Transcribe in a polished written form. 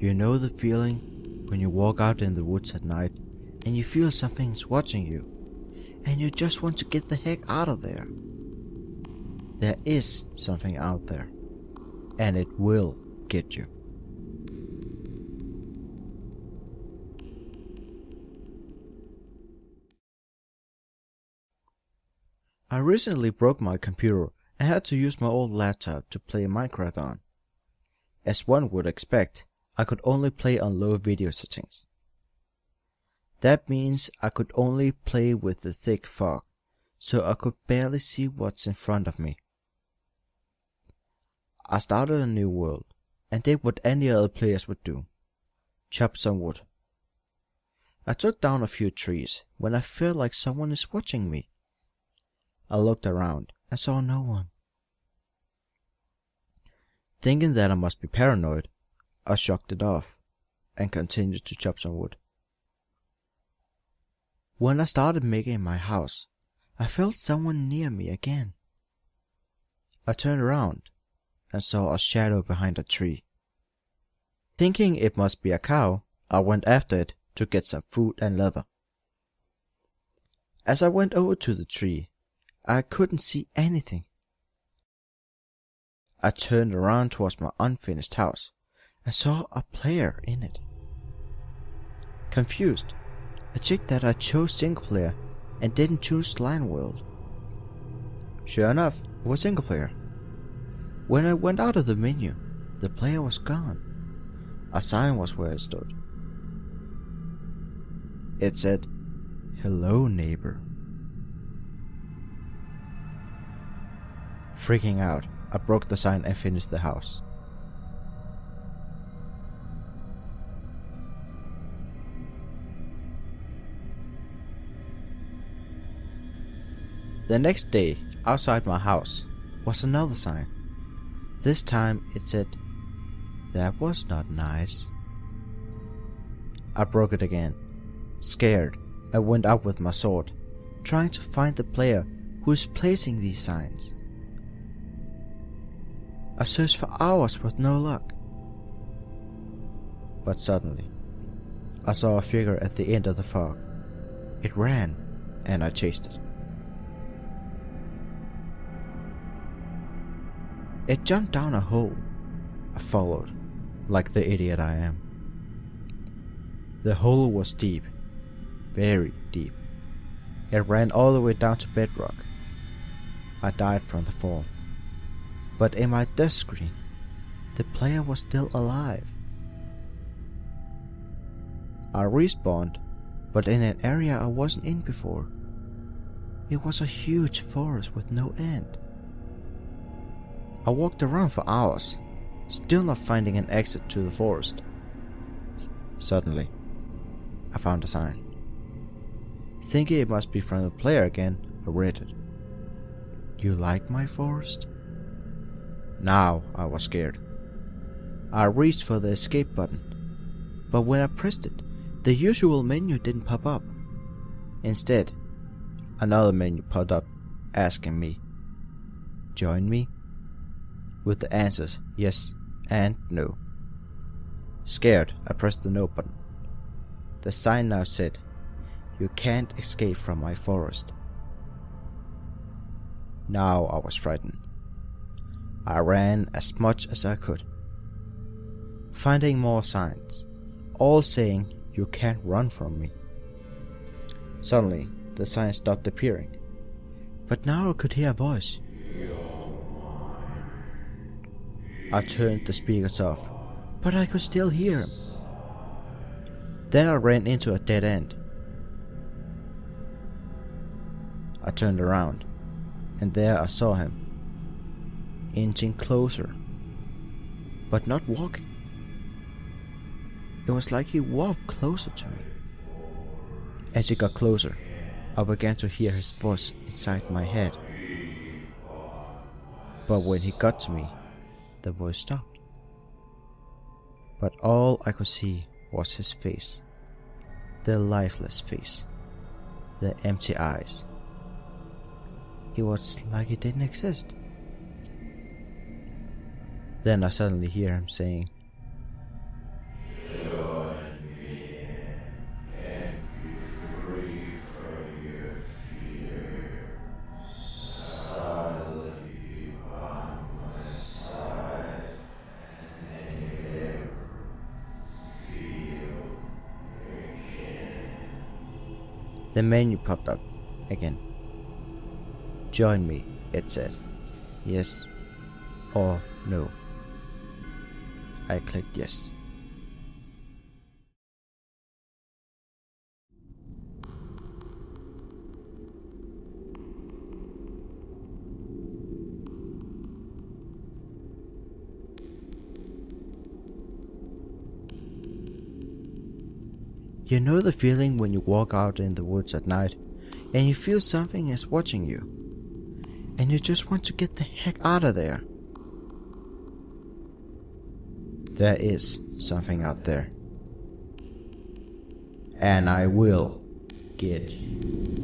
You know the feeling when you walk out in the woods at night and you feel something's watching you, and you just want to get the heck out of there. There is something out there, and it will get you. I recently broke my computer and had to use my old laptop to play Minecraft on. As one would expect, I could only play on low video settings. That means I could only play with the thick fog, so I could barely see what's in front of me. I started a new world, and did what any other players would do. Chop some wood. I took down a few trees when I felt like someone is watching me. I looked around and saw no one. Thinking that I must be paranoid, I shrugged it off and continued to chop some wood. When I started making my house, I felt someone near me again. I turned around and saw a shadow behind a tree. Thinking it must be a cow, I went after it to get some food and leather. As I went over to the tree, I couldn't see anything. I turned around towards my unfinished house and saw a player in it. Confused, I checked that I chose single player and didn't choose LAN world. Sure enough, it was single player. When I went out of the menu, the player was gone. A sign was where it stood. It said, "Hello, neighbor." Freaking out, I broke the sign and finished the house. The next day, outside my house, was another sign. This time it said, "That was not nice." I broke it again. Scared, I went out with my sword, trying to find the player who is placing these signs. I searched for hours with no luck. But suddenly, I saw a figure at the end of the fog. It ran, and I chased it. It jumped down a hole. I followed, like the idiot I am. The hole was deep, very deep. It ran all the way down to bedrock. I died from the fall. But in my death screen, the player was still alive. I respawned, but in an area I wasn't in before. It was a huge forest with no end. I walked around for hours, still not finding an exit to the forest. Suddenly, I found a sign. Thinking it must be from the player again, I read it. "You like my forest?" Now I was scared. I reached for the escape button, but when I pressed it, the usual menu didn't pop up. Instead, another menu popped up asking me, "Join me?" with the answers yes and no. Scared, I pressed the no button. The sign now said, "You can't escape from my forest." Now I was frightened. I ran as much as I could, finding more signs, all saying, "You can't run from me." Suddenly, the sign stopped appearing, but now I could hear a voice. I turned the speakers off, but I could still hear him. Then I ran into a dead end. I turned around, and there I saw him, inching closer, but not walking. It was like he walked closer to me. As he got closer, I began to hear his voice inside my head. But when he got to me, the voice stopped. But all I could see was his face, the lifeless face, the empty eyes. It was like he didn't exist. Then I suddenly hear him saying, The menu popped up again. Join me, it said. Yes or no. I clicked yes. You know the feeling when you walk out in the woods at night and you feel something is watching you, and you just want to get the heck out of there? There is something out there. And I will get you.